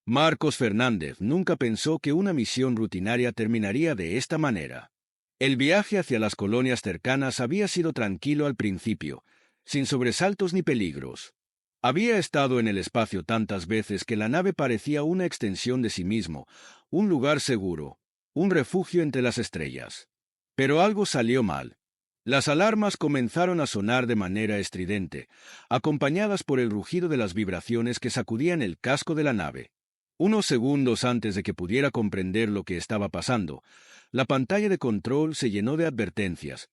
Marcos Fernández nunca pensó que una misión rutinaria terminaría de esta manera. El viaje hacia las colonias cercanas había sido tranquilo al principio, sin sobresaltos ni peligros. Había estado en el espacio tantas veces que la nave parecía una extensión de sí mismo, un lugar seguro, un refugio entre las estrellas. Pero algo salió mal. Las alarmas comenzaron a sonar de manera estridente, acompañadas por el rugido de las vibraciones que sacudían el casco de la nave. Unos segundos antes de que pudiera comprender lo que estaba pasando, la pantalla de control se llenó de advertencias.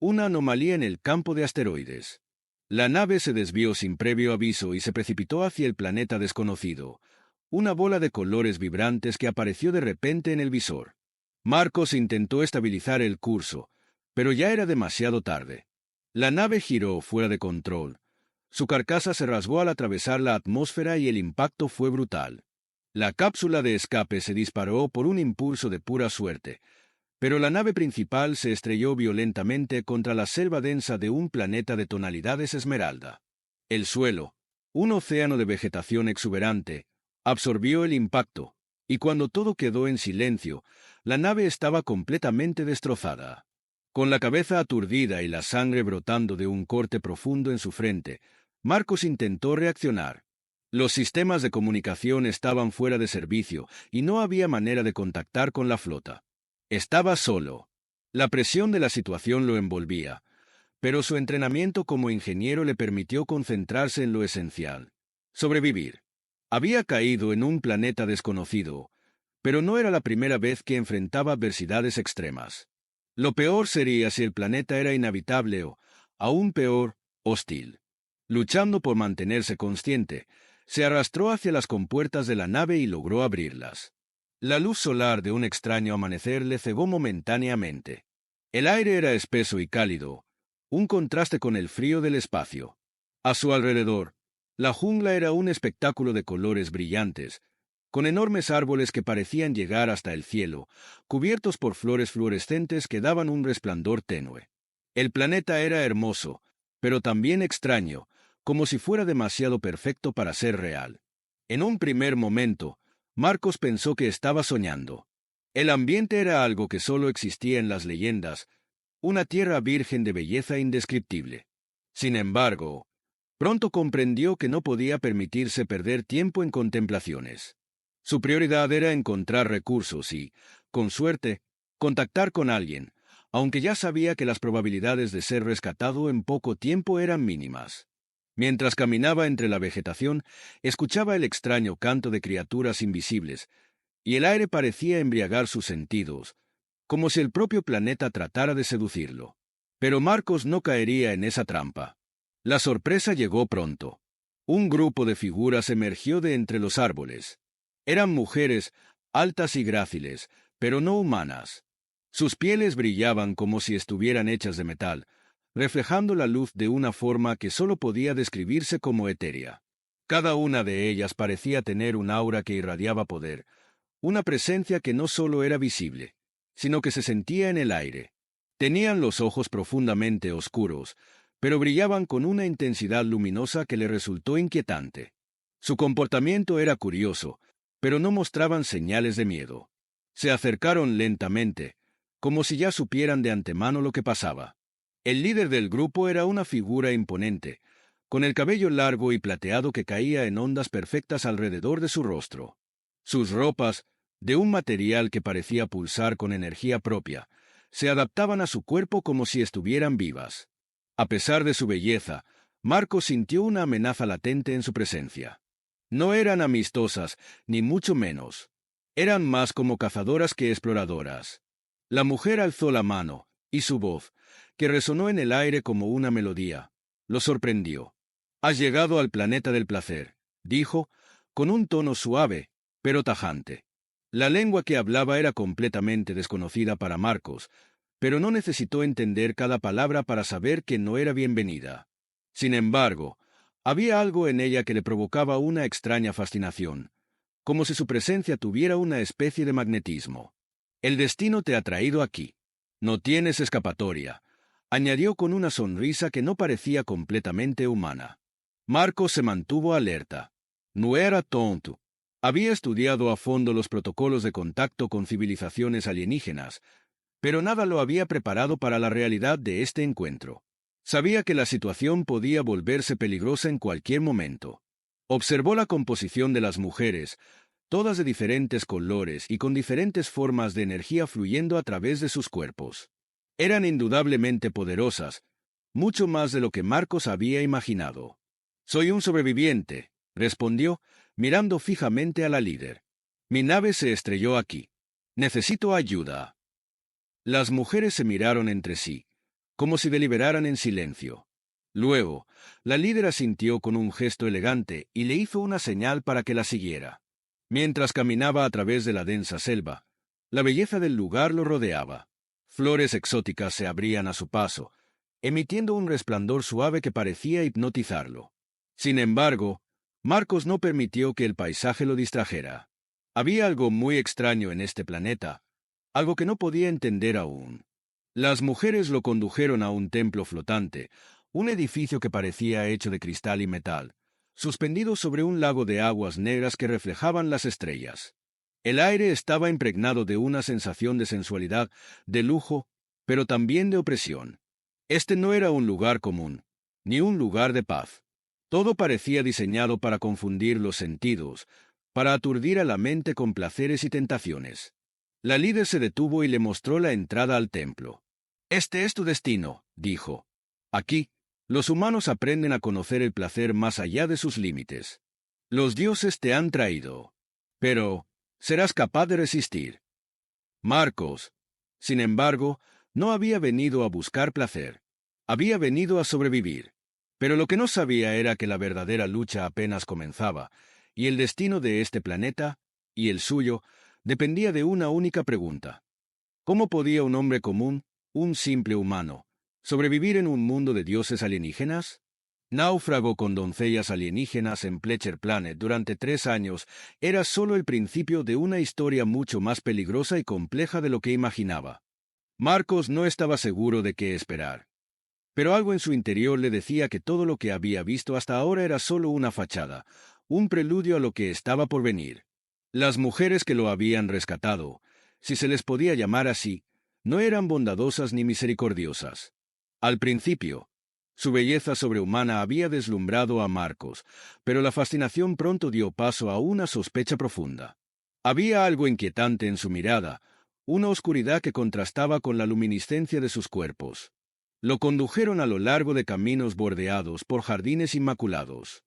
Una anomalía en el campo de asteroides. La nave se desvió sin previo aviso y se precipitó hacia el planeta desconocido, una bola de colores vibrantes que apareció de repente en el visor. Marcos intentó estabilizar el curso, pero ya era demasiado tarde. La nave giró fuera de control. Su carcasa se rasgó al atravesar la atmósfera y el impacto fue brutal. La cápsula de escape se disparó por un impulso de pura suerte, pero la nave principal se estrelló violentamente contra la selva densa de un planeta de tonalidades esmeralda. El suelo, un océano de vegetación exuberante, absorbió el impacto, y cuando todo quedó en silencio, la nave estaba completamente destrozada. Con la cabeza aturdida y la sangre brotando de un corte profundo en su frente, Marcos intentó reaccionar. Los sistemas de comunicación estaban fuera de servicio y no había manera de contactar con la flota. Estaba solo. La presión de la situación lo envolvía, pero su entrenamiento como ingeniero le permitió concentrarse en lo esencial: sobrevivir. Había caído en un planeta desconocido, pero no era la primera vez que enfrentaba adversidades extremas. Lo peor sería si el planeta era inhabitable o, aún peor, hostil. Luchando por mantenerse consciente, se arrastró hacia las compuertas de la nave y logró abrirlas. La luz solar de un extraño amanecer le cegó momentáneamente. El aire era espeso y cálido, un contraste con el frío del espacio. A su alrededor, la jungla era un espectáculo de colores brillantes, con enormes árboles que parecían llegar hasta el cielo, cubiertos por flores fluorescentes que daban un resplandor tenue. El planeta era hermoso, pero también extraño, como si fuera demasiado perfecto para ser real. En un primer momento, Marcos pensó que estaba soñando. El ambiente era algo que solo existía en las leyendas, una tierra virgen de belleza indescriptible. Sin embargo, pronto comprendió que no podía permitirse perder tiempo en contemplaciones. Su prioridad era encontrar recursos y, con suerte, contactar con alguien, aunque ya sabía que las probabilidades de ser rescatado en poco tiempo eran mínimas. Mientras caminaba entre la vegetación, escuchaba el extraño canto de criaturas invisibles, y el aire parecía embriagar sus sentidos, como si el propio planeta tratara de seducirlo. Pero Marcos no caería en esa trampa. La sorpresa llegó pronto. Un grupo de figuras emergió de entre los árboles. Eran mujeres, altas y gráciles, pero no humanas. Sus pieles brillaban como si estuvieran hechas de metal, reflejando la luz de una forma que solo podía describirse como etérea. Cada una de ellas parecía tener un aura que irradiaba poder, una presencia que no solo era visible, sino que se sentía en el aire. Tenían los ojos profundamente oscuros, pero brillaban con una intensidad luminosa que le resultó inquietante. Su comportamiento era curioso, pero no mostraban señales de miedo. Se acercaron lentamente, como si ya supieran de antemano lo que pasaba. El líder del grupo era una figura imponente, con el cabello largo y plateado que caía en ondas perfectas alrededor de su rostro. Sus ropas, de un material que parecía pulsar con energía propia, se adaptaban a su cuerpo como si estuvieran vivas. A pesar de su belleza, Marcos sintió una amenaza latente en su presencia. No eran amistosas, ni mucho menos. Eran más como cazadoras que exploradoras. La mujer alzó la mano, y su voz, que resonó en el aire como una melodía, lo sorprendió. «Has llegado al planeta del placer», dijo, con un tono suave, pero tajante. La lengua que hablaba era completamente desconocida para Marcos, pero no necesitó entender cada palabra para saber que no era bienvenida. Sin embargo, había algo en ella que le provocaba una extraña fascinación, como si su presencia tuviera una especie de magnetismo. «El destino te ha traído aquí. No tienes escapatoria», añadió con una sonrisa que no parecía completamente humana. Marcos se mantuvo alerta. «No era tonto», Había estudiado a fondo los protocolos de contacto con civilizaciones alienígenas, pero nada lo había preparado para la realidad de este encuentro. Sabía que la situación podía volverse peligrosa en cualquier momento. Observó la composición de las mujeres, todas de diferentes colores y con diferentes formas de energía fluyendo a través de sus cuerpos. Eran indudablemente poderosas, mucho más de lo que Marcos había imaginado. «Soy un sobreviviente», respondió, mirando fijamente a la líder. «Mi nave se estrelló aquí. Necesito ayuda». Las mujeres se miraron entre sí, como si deliberaran en silencio. Luego, la líder asintió con un gesto elegante y le hizo una señal para que la siguiera. Mientras caminaba a través de la densa selva, la belleza del lugar lo rodeaba. Flores exóticas se abrían a su paso, emitiendo un resplandor suave que parecía hipnotizarlo. Sin embargo, Marcos no permitió que el paisaje lo distrajera. Había algo muy extraño en este planeta, algo que no podía entender aún. Las mujeres lo condujeron a un templo flotante, un edificio que parecía hecho de cristal y metal, suspendido sobre un lago de aguas negras que reflejaban las estrellas. El aire estaba impregnado de una sensación de sensualidad, de lujo, pero también de opresión. Este no era un lugar común, ni un lugar de paz. Todo parecía diseñado para confundir los sentidos, para aturdir a la mente con placeres y tentaciones. La líder se detuvo y le mostró la entrada al templo. «Este es tu destino», dijo. «Aquí, los humanos aprenden a conocer el placer más allá de sus límites. Los dioses te han traído. Pero, serás capaz de resistir». Marcos, sin embargo, no había venido a buscar placer. Había venido a sobrevivir. Pero lo que no sabía era que la verdadera lucha apenas comenzaba, y el destino de este planeta, y el suyo, dependía de una única pregunta. ¿Cómo podía un hombre común, un simple humano, sobrevivir en un mundo de dioses alienígenas? Náufrago con doncellas alienígenas en Pleasure Planet durante 3 años era solo el principio de una historia mucho más peligrosa y compleja de lo que imaginaba. Marcos no estaba seguro de qué esperar. Pero algo en su interior le decía que todo lo que había visto hasta ahora era solo una fachada, un preludio a lo que estaba por venir. Las mujeres que lo habían rescatado, si se les podía llamar así, no eran bondadosas ni misericordiosas. Al principio, su belleza sobrehumana había deslumbrado a Marcos, pero la fascinación pronto dio paso a una sospecha profunda. Había algo inquietante en su mirada, una oscuridad que contrastaba con la luminiscencia de sus cuerpos. Lo condujeron a lo largo de caminos bordeados por jardines inmaculados.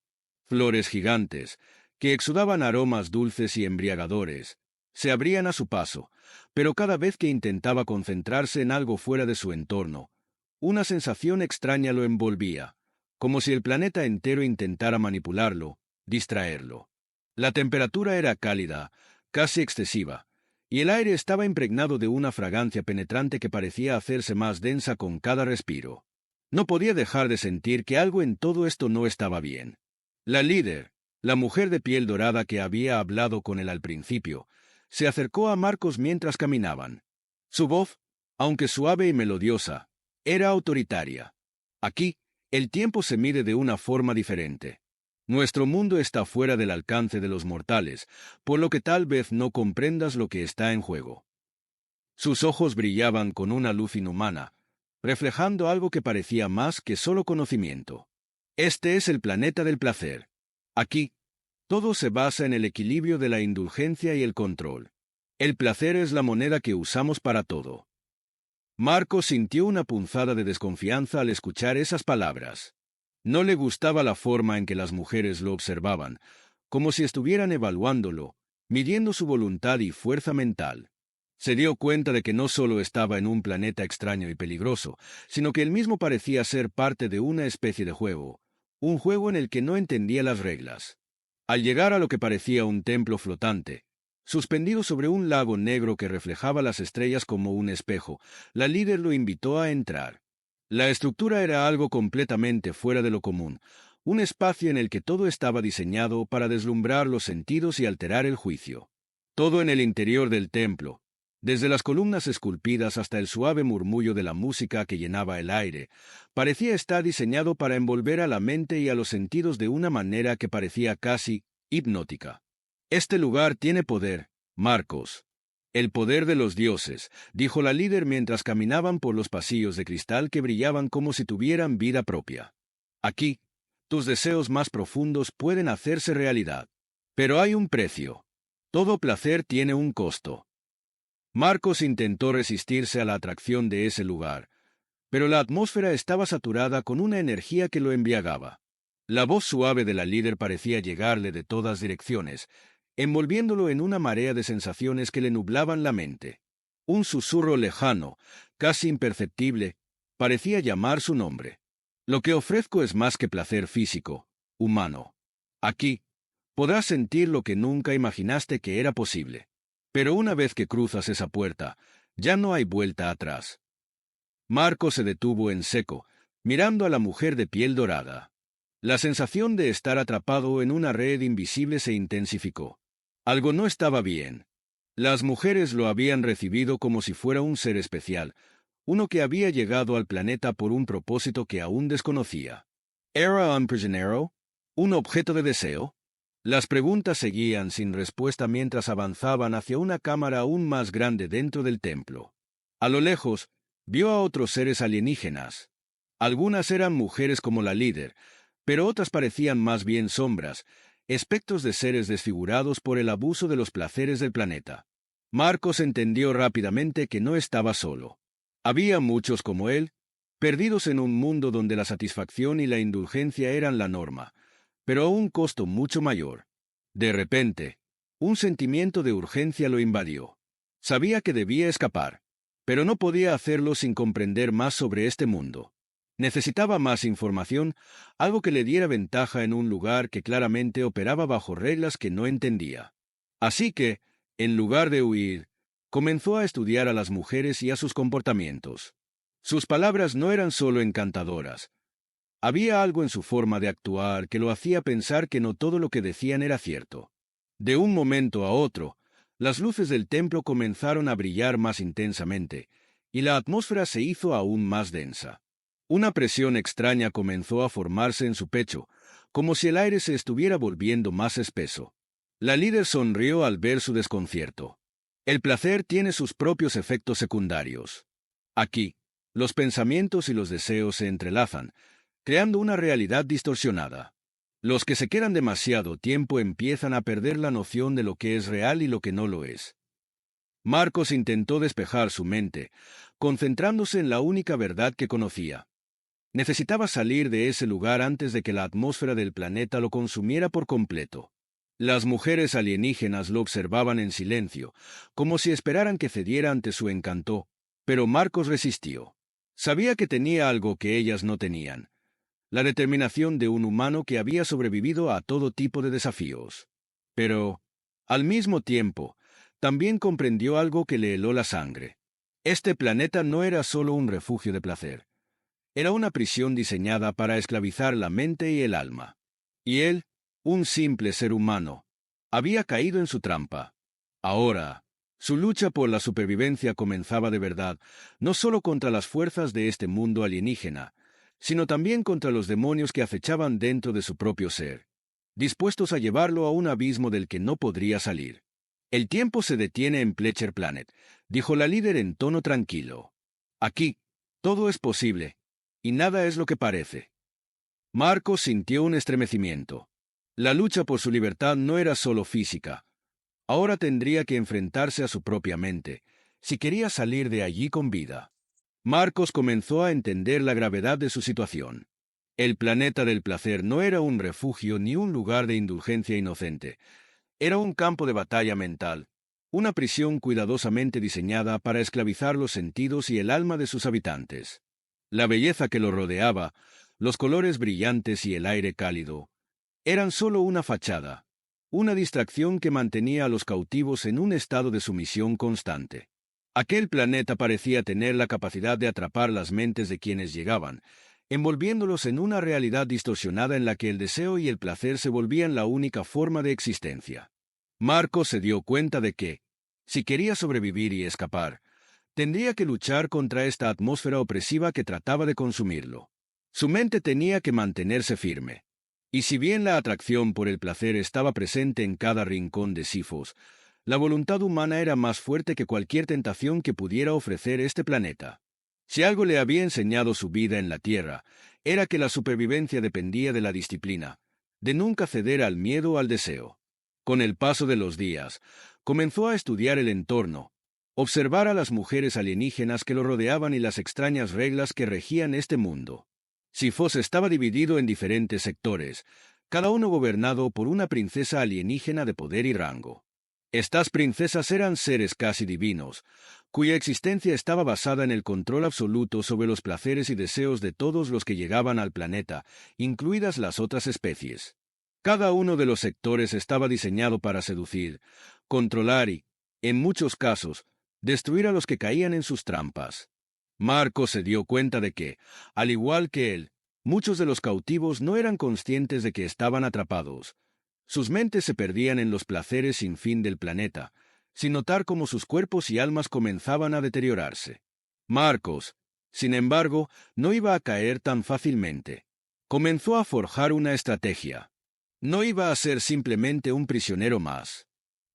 Flores gigantes, que exudaban aromas dulces y embriagadores, se abrían a su paso, pero cada vez que intentaba concentrarse en algo fuera de su entorno, una sensación extraña lo envolvía, como si el planeta entero intentara manipularlo, distraerlo. La temperatura era cálida, casi excesiva, y el aire estaba impregnado de una fragancia penetrante que parecía hacerse más densa con cada respiro. No podía dejar de sentir que algo en todo esto no estaba bien. La líder, la mujer de piel dorada que había hablado con él al principio, se acercó a Marcos mientras caminaban. Su voz, aunque suave y melodiosa, era autoritaria. Aquí, el tiempo se mide de una forma diferente. Nuestro mundo está fuera del alcance de los mortales, por lo que tal vez no comprendas lo que está en juego. Sus ojos brillaban con una luz inhumana, reflejando algo que parecía más que solo conocimiento. Este es el planeta del placer. Aquí, todo se basa en el equilibrio de la indulgencia y el control. El placer es la moneda que usamos para todo. Marcos sintió una punzada de desconfianza al escuchar esas palabras. No le gustaba la forma en que las mujeres lo observaban, como si estuvieran evaluándolo, midiendo su voluntad y fuerza mental. Se dio cuenta de que no solo estaba en un planeta extraño y peligroso, sino que él mismo parecía ser parte de una especie de juego, un juego en el que no entendía las reglas. Al llegar a lo que parecía un templo flotante, suspendido sobre un lago negro que reflejaba las estrellas como un espejo, la líder lo invitó a entrar. La estructura era algo completamente fuera de lo común, un espacio en el que todo estaba diseñado para deslumbrar los sentidos y alterar el juicio. Todo en el interior del templo, desde las columnas esculpidas hasta el suave murmullo de la música que llenaba el aire, parecía estar diseñado para envolver a la mente y a los sentidos de una manera que parecía casi hipnótica. Este lugar tiene poder, Marcos. El poder de los dioses, dijo la líder mientras caminaban por los pasillos de cristal que brillaban como si tuvieran vida propia. Aquí, tus deseos más profundos pueden hacerse realidad. Pero hay un precio. Todo placer tiene un costo. Marcos intentó resistirse a la atracción de ese lugar, pero la atmósfera estaba saturada con una energía que lo embriagaba. La voz suave de la líder parecía llegarle de todas direcciones, envolviéndolo en una marea de sensaciones que le nublaban la mente. Un susurro lejano, casi imperceptible, parecía llamar su nombre. Lo que ofrezco es más que placer físico, humano. Aquí, podrás sentir lo que nunca imaginaste que era posible. Pero una vez que cruzas esa puerta, ya no hay vuelta atrás. Marcos se detuvo en seco, mirando a la mujer de piel dorada. La sensación de estar atrapado en una red invisible se intensificó. Algo no estaba bien. Las mujeres lo habían recibido como si fuera un ser especial, uno que había llegado al planeta por un propósito que aún desconocía. ¿Era un prisionero? ¿Un objeto de deseo? Las preguntas seguían sin respuesta mientras avanzaban hacia una cámara aún más grande dentro del templo. A lo lejos, vio a otros seres alienígenas. Algunas eran mujeres como la líder, pero otras parecían más bien sombras, espectros de seres desfigurados por el abuso de los placeres del planeta. Marcos entendió rápidamente que no estaba solo. Había muchos como él, perdidos en un mundo donde la satisfacción y la indulgencia eran la norma, pero a un costo mucho mayor. De repente, un sentimiento de urgencia lo invadió. Sabía que debía escapar, pero no podía hacerlo sin comprender más sobre este mundo. Necesitaba más información, algo que le diera ventaja en un lugar que claramente operaba bajo reglas que no entendía. Así que, en lugar de huir, comenzó a estudiar a las mujeres y a sus comportamientos. Sus palabras no eran solo encantadoras. Había algo en su forma de actuar que lo hacía pensar que no todo lo que decían era cierto. De un momento a otro, las luces del templo comenzaron a brillar más intensamente, y la atmósfera se hizo aún más densa. Una presión extraña comenzó a formarse en su pecho, como si el aire se estuviera volviendo más espeso. La líder sonrió al ver su desconcierto. El placer tiene sus propios efectos secundarios. Aquí, los pensamientos y los deseos se entrelazan, creando una realidad distorsionada. Los que se quedan demasiado tiempo empiezan a perder la noción de lo que es real y lo que no lo es. Marcos intentó despejar su mente, concentrándose en la única verdad que conocía. Necesitaba salir de ese lugar antes de que la atmósfera del planeta lo consumiera por completo. Las mujeres alienígenas lo observaban en silencio, como si esperaran que cediera ante su encanto, pero Marcos resistió. Sabía que tenía algo que ellas no tenían: la determinación de un humano que había sobrevivido a todo tipo de desafíos. Pero, al mismo tiempo, también comprendió algo que le heló la sangre. Este planeta no era solo un refugio de placer. Era una prisión diseñada para esclavizar la mente y el alma. Y él, un simple ser humano, había caído en su trampa. Ahora, su lucha por la supervivencia comenzaba de verdad, no solo contra las fuerzas de este mundo alienígena, sino también contra los demonios que acechaban dentro de su propio ser, dispuestos a llevarlo a un abismo del que no podría salir. El tiempo se detiene en Pleasure Planet, dijo la líder en tono tranquilo. Aquí, todo es posible, y nada es lo que parece. Marcos sintió un estremecimiento. La lucha por su libertad no era solo física. Ahora tendría que enfrentarse a su propia mente, si quería salir de allí con vida. Marcos comenzó a entender la gravedad de su situación. El planeta del placer no era un refugio ni un lugar de indulgencia inocente. Era un campo de batalla mental, una prisión cuidadosamente diseñada para esclavizar los sentidos y el alma de sus habitantes. La belleza que lo rodeaba, los colores brillantes y el aire cálido, eran solo una fachada, una distracción que mantenía a los cautivos en un estado de sumisión constante. Aquel planeta parecía tener la capacidad de atrapar las mentes de quienes llegaban, envolviéndolos en una realidad distorsionada en la que el deseo y el placer se volvían la única forma de existencia. Marcos se dio cuenta de que, si quería sobrevivir y escapar, tendría que luchar contra esta atmósfera opresiva que trataba de consumirlo. Su mente tenía que mantenerse firme. Y si bien la atracción por el placer estaba presente en cada rincón de Sifos, la voluntad humana era más fuerte que cualquier tentación que pudiera ofrecer este planeta. Si algo le había enseñado su vida en la Tierra, era que la supervivencia dependía de la disciplina, de nunca ceder al miedo o al deseo. Con el paso de los días, comenzó a estudiar el entorno, observar a las mujeres alienígenas que lo rodeaban y las extrañas reglas que regían este mundo. Sifos estaba dividido en diferentes sectores, cada uno gobernado por una princesa alienígena de poder y rango. Estas princesas eran seres casi divinos, cuya existencia estaba basada en el control absoluto sobre los placeres y deseos de todos los que llegaban al planeta, incluidas las otras especies. Cada uno de los sectores estaba diseñado para seducir, controlar y, en muchos casos, destruir a los que caían en sus trampas. Marco se dio cuenta de que, al igual que él, muchos de los cautivos no eran conscientes de que estaban atrapados. Sus mentes se perdían en los placeres sin fin del planeta, sin notar cómo sus cuerpos y almas comenzaban a deteriorarse. Marcos, sin embargo, no iba a caer tan fácilmente. Comenzó a forjar una estrategia. No iba a ser simplemente un prisionero más.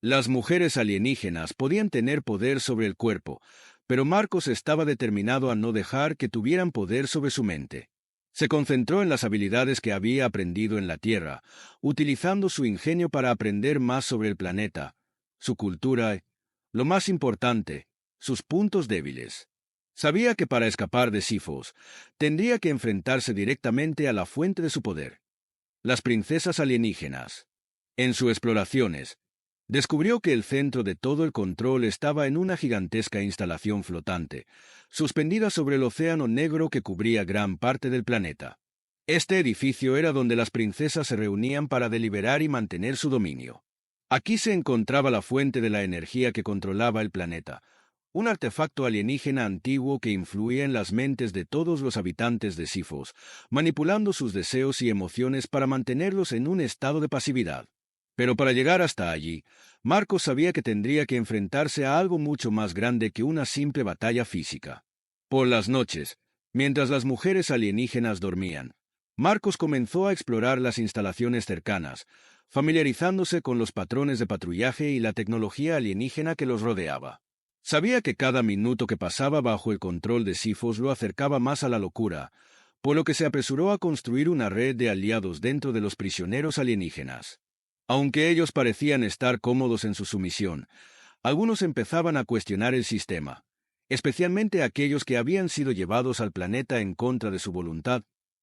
Las mujeres alienígenas podían tener poder sobre el cuerpo, pero Marcos estaba determinado a no dejar que tuvieran poder sobre su mente. Se concentró en las habilidades que había aprendido en la Tierra, utilizando su ingenio para aprender más sobre el planeta, su cultura y, lo más importante, sus puntos débiles. Sabía que para escapar de Sifos, tendría que enfrentarse directamente a la fuente de su poder, las princesas alienígenas. En sus exploraciones, descubrió que el centro de todo el control estaba en una gigantesca instalación flotante, suspendida sobre el océano negro que cubría gran parte del planeta. Este edificio era donde las princesas se reunían para deliberar y mantener su dominio. Aquí se encontraba la fuente de la energía que controlaba el planeta, un artefacto alienígena antiguo que influía en las mentes de todos los habitantes de Sifos, manipulando sus deseos y emociones para mantenerlos en un estado de pasividad. Pero para llegar hasta allí, Marcos sabía que tendría que enfrentarse a algo mucho más grande que una simple batalla física. Por las noches, mientras las mujeres alienígenas dormían, Marcos comenzó a explorar las instalaciones cercanas, familiarizándose con los patrones de patrullaje y la tecnología alienígena que los rodeaba. Sabía que cada minuto que pasaba bajo el control de Sifos lo acercaba más a la locura, por lo que se apresuró a construir una red de aliados dentro de los prisioneros alienígenas. Aunque ellos parecían estar cómodos en su sumisión, algunos empezaban a cuestionar el sistema, especialmente aquellos que habían sido llevados al planeta en contra de su voluntad,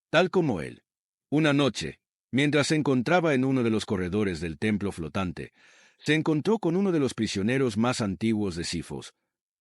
tal como él. Una noche, mientras se encontraba en uno de los corredores del templo flotante, se encontró con uno de los prisioneros más antiguos de Sifos,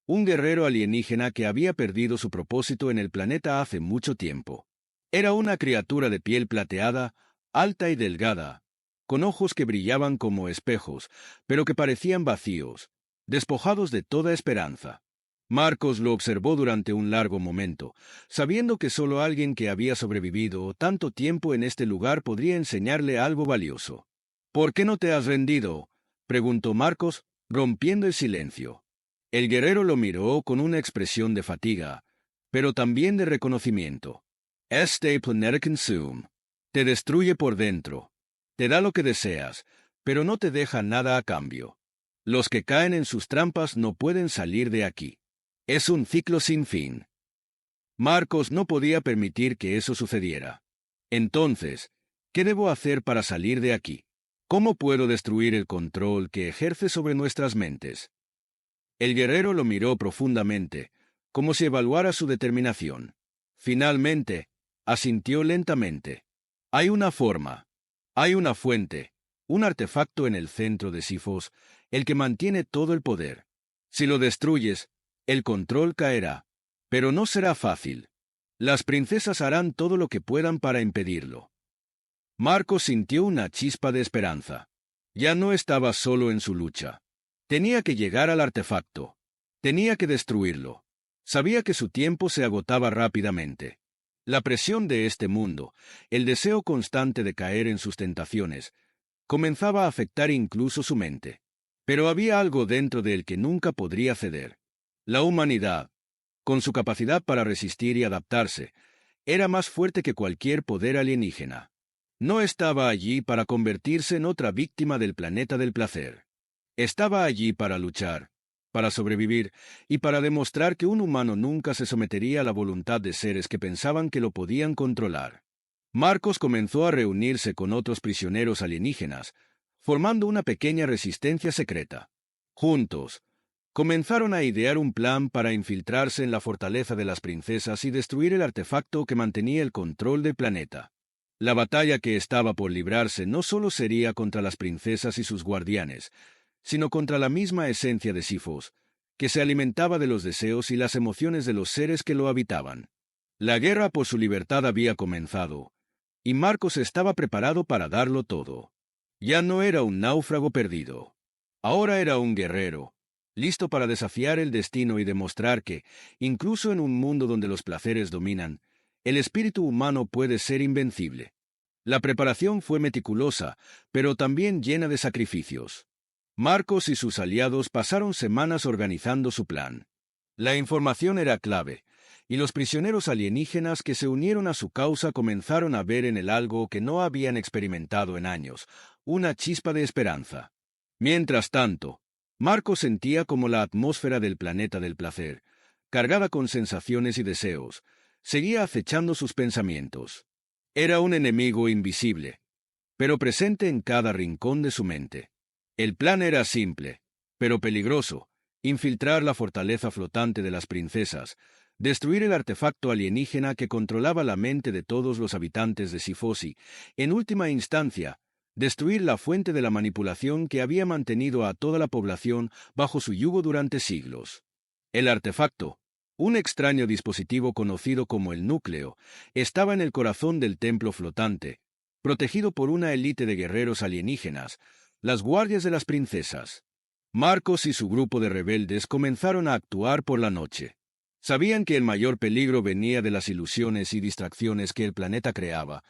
un guerrero alienígena que había perdido su propósito en el planeta hace mucho tiempo. Era una criatura de piel plateada, alta y delgada, con ojos que brillaban como espejos, pero que parecían vacíos, despojados de toda esperanza. Marcos lo observó durante un largo momento, sabiendo que solo alguien que había sobrevivido tanto tiempo en este lugar podría enseñarle algo valioso. «¿Por qué no te has rendido?», preguntó Marcos, rompiendo el silencio. El guerrero lo miró con una expresión de fatiga, pero también de reconocimiento. «Este planeta consume. Te destruye por dentro. Te da lo que deseas, pero no te deja nada a cambio. Los que caen en sus trampas no pueden salir de aquí. Es un ciclo sin fin». Marcos no podía permitir que eso sucediera. Entonces, ¿qué debo hacer para salir de aquí? ¿Cómo puedo destruir el control que ejerce sobre nuestras mentes? El guerrero lo miró profundamente, como si evaluara su determinación. Finalmente, asintió lentamente. Hay una forma. Hay una fuente, un artefacto en el centro de Sifos, el que mantiene todo el poder. Si lo destruyes, el control caerá, pero no será fácil. Las princesas harán todo lo que puedan para impedirlo. Marcos sintió una chispa de esperanza. Ya no estaba solo en su lucha. Tenía que llegar al artefacto. Tenía que destruirlo. Sabía que su tiempo se agotaba rápidamente. La presión de este mundo, el deseo constante de caer en sus tentaciones, comenzaba a afectar incluso su mente. Pero había algo dentro de él que nunca podría ceder. La humanidad, con su capacidad para resistir y adaptarse, era más fuerte que cualquier poder alienígena. No estaba allí para convertirse en otra víctima del planeta del placer. Estaba allí para luchar, para sobrevivir y para demostrar que un humano nunca se sometería a la voluntad de seres que pensaban que lo podían controlar. Marcos comenzó a reunirse con otros prisioneros alienígenas, formando una pequeña resistencia secreta. Juntos, comenzaron a idear un plan para infiltrarse en la fortaleza de las princesas y destruir el artefacto que mantenía el control del planeta. La batalla que estaba por librarse no solo sería contra las princesas y sus guardianes, sino contra la misma esencia de Sifos, que se alimentaba de los deseos y las emociones de los seres que lo habitaban. La guerra por su libertad había comenzado, y Marcos estaba preparado para darlo todo. Ya no era un náufrago perdido. Ahora era un guerrero, listo para desafiar el destino y demostrar que, incluso en un mundo donde los placeres dominan, el espíritu humano puede ser invencible. La preparación fue meticulosa, pero también llena de sacrificios. Marcos y sus aliados pasaron semanas organizando su plan. La información era clave, y los prisioneros alienígenas que se unieron a su causa comenzaron a ver en él algo que no habían experimentado en años, una chispa de esperanza. Mientras tanto, Marcos sentía como la atmósfera del planeta del placer, cargada con sensaciones y deseos, seguía acechando sus pensamientos. Era un enemigo invisible, pero presente en cada rincón de su mente. El plan era simple, pero peligroso: infiltrar la fortaleza flotante de las princesas, destruir el artefacto alienígena que controlaba la mente de todos los habitantes de Sifosi, en última instancia, destruir la fuente de la manipulación que había mantenido a toda la población bajo su yugo durante siglos. El artefacto, un extraño dispositivo conocido como el núcleo, estaba en el corazón del templo flotante, protegido por una élite de guerreros alienígenas, las guardias de las princesas. Marcos y su grupo de rebeldes comenzaron a actuar por la noche. Sabían que el mayor peligro venía de las ilusiones y distracciones que el planeta creaba,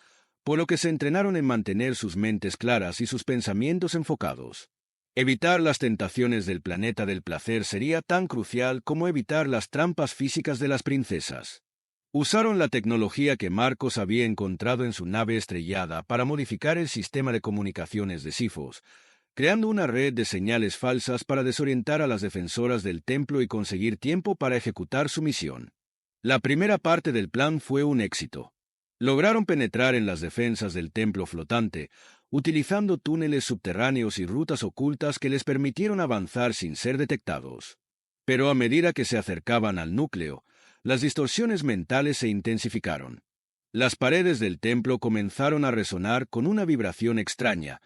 por lo que se entrenaron en mantener sus mentes claras y sus pensamientos enfocados. Evitar las tentaciones del planeta del placer sería tan crucial como evitar las trampas físicas de las princesas. Usaron la tecnología que Marcos había encontrado en su nave estrellada para modificar el sistema de comunicaciones de Sifos, creando una red de señales falsas para desorientar a las defensoras del templo y conseguir tiempo para ejecutar su misión. La primera parte del plan fue un éxito. Lograron penetrar en las defensas del templo flotante, utilizando túneles subterráneos y rutas ocultas que les permitieron avanzar sin ser detectados. Pero a medida que se acercaban al núcleo, las distorsiones mentales se intensificaron. Las paredes del templo comenzaron a resonar con una vibración extraña,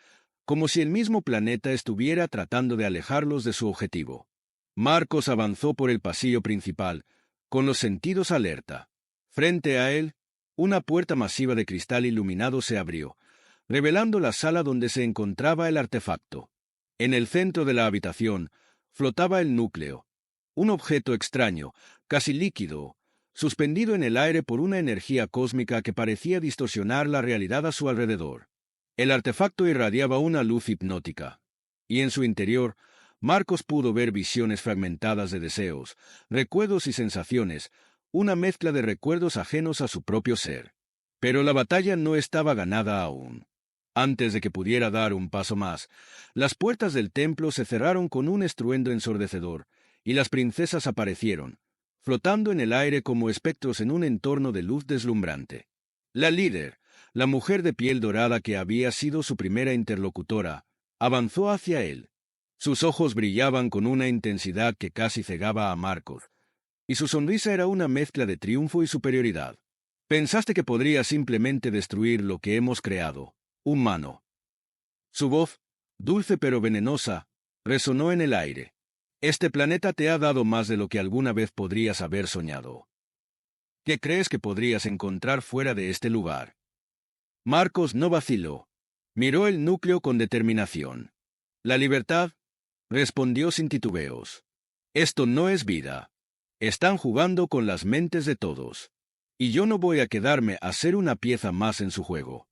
como si el mismo planeta estuviera tratando de alejarlos de su objetivo. Marcos avanzó por el pasillo principal, con los sentidos alerta. Frente a él, una puerta masiva de cristal iluminado se abrió, revelando la sala donde se encontraba el artefacto. En el centro de la habitación flotaba el núcleo, un objeto extraño, casi líquido, suspendido en el aire por una energía cósmica que parecía distorsionar la realidad a su alrededor. El artefacto irradiaba una luz hipnótica, y en su interior, Marcos pudo ver visiones fragmentadas de deseos, recuerdos y sensaciones, una mezcla de recuerdos ajenos a su propio ser. Pero la batalla no estaba ganada aún. Antes de que pudiera dar un paso más, las puertas del templo se cerraron con un estruendo ensordecedor, y las princesas aparecieron, flotando en el aire como espectros en un entorno de luz deslumbrante. La líder, la mujer de piel dorada que había sido su primera interlocutora, avanzó hacia él. Sus ojos brillaban con una intensidad que casi cegaba a Marcos, y su sonrisa era una mezcla de triunfo y superioridad. «Pensaste que podría simplemente destruir lo que hemos creado, humano». Su voz, dulce pero venenosa, resonó en el aire. «Este planeta te ha dado más de lo que alguna vez podrías haber soñado. ¿Qué crees que podrías encontrar fuera de este lugar?» Marcos no vaciló. Miró el núcleo con determinación. «La libertad», respondió sin titubeos. «Esto no es vida. Están jugando con las mentes de todos. Y yo no voy a quedarme a ser una pieza más en su juego».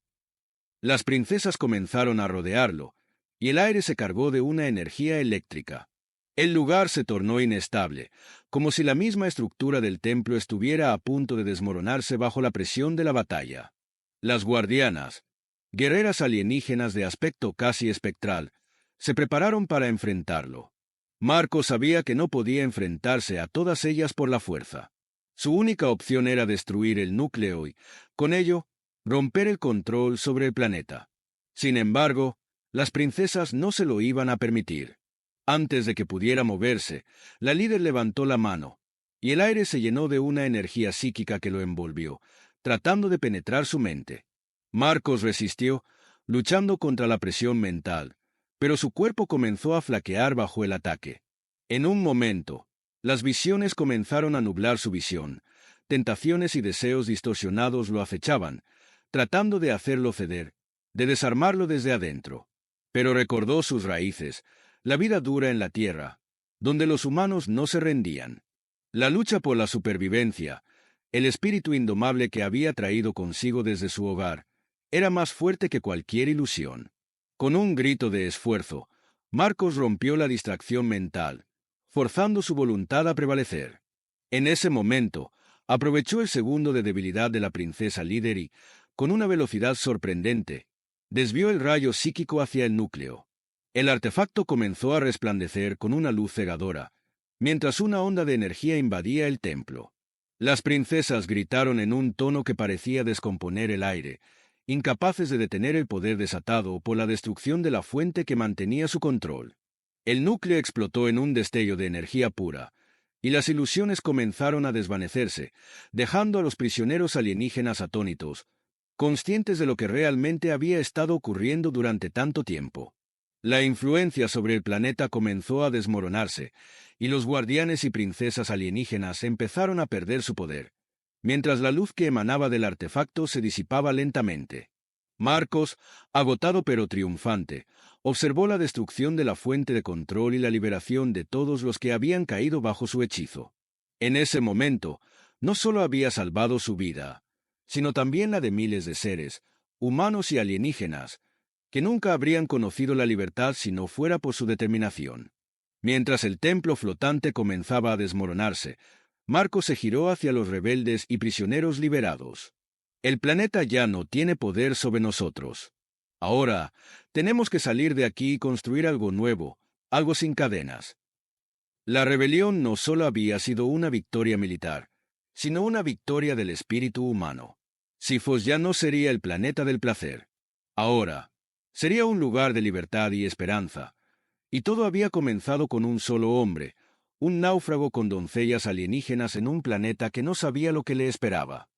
Las princesas comenzaron a rodearlo, y el aire se cargó de una energía eléctrica. El lugar se tornó inestable, como si la misma estructura del templo estuviera a punto de desmoronarse bajo la presión de la batalla. Las guardianas, Guerreras alienígenas de aspecto casi espectral se prepararon para enfrentarlo. Marcos sabía que no podía enfrentarse a todas ellas por la fuerza. Su única opción era destruir el núcleo y, con ello, romper el control sobre el planeta. Sin embargo, las princesas no se lo iban a permitir. Antes de que pudiera moverse, la líder levantó la mano, y el aire se llenó de una energía psíquica que lo envolvió, tratando de penetrar su mente. Marcos resistió, luchando contra la presión mental, pero su cuerpo comenzó a flaquear bajo el ataque. En un momento, las visiones comenzaron a nublar su visión. Tentaciones y deseos distorsionados lo acechaban, tratando de hacerlo ceder, de desarmarlo desde adentro. Pero recordó sus raíces, la vida dura en la Tierra, donde los humanos no se rendían. La lucha por la supervivencia, el espíritu indomable que había traído consigo desde su hogar, era más fuerte que cualquier ilusión. Con un grito de esfuerzo, Marcos rompió la distracción mental, forzando su voluntad a prevalecer. En ese momento, aprovechó el segundo de debilidad de la princesa líder y, con una velocidad sorprendente, desvió el rayo psíquico hacia el núcleo. El artefacto comenzó a resplandecer con una luz cegadora, mientras una onda de energía invadía el templo. Las princesas gritaron en un tono que parecía descomponer el aire, incapaces de detener el poder desatado por la destrucción de la fuente que mantenía su control. El núcleo explotó en un destello de energía pura, y las ilusiones comenzaron a desvanecerse, dejando a los prisioneros alienígenas atónitos, conscientes de lo que realmente había estado ocurriendo durante tanto tiempo. La influencia sobre el planeta comenzó a desmoronarse, y los guardianes y princesas alienígenas empezaron a perder su poder, mientras la luz que emanaba del artefacto se disipaba lentamente. Marcos, agotado pero triunfante, observó la destrucción de la fuente de control y la liberación de todos los que habían caído bajo su hechizo. En ese momento, no solo había salvado su vida, sino también la de miles de seres, humanos y alienígenas, que nunca habrían conocido la libertad si no fuera por su determinación. Mientras el templo flotante comenzaba a desmoronarse, Marcos se giró hacia los rebeldes y prisioneros liberados. El planeta ya no tiene poder sobre nosotros. Ahora, tenemos que salir de aquí y construir algo nuevo, algo sin cadenas. La rebelión no solo había sido una victoria militar, sino una victoria del espíritu humano. Sifos ya no sería el planeta del placer. Ahora, sería un lugar de libertad y esperanza. Y todo había comenzado con un solo hombre, un náufrago con doncellas alienígenas en un planeta que no sabía lo que le esperaba.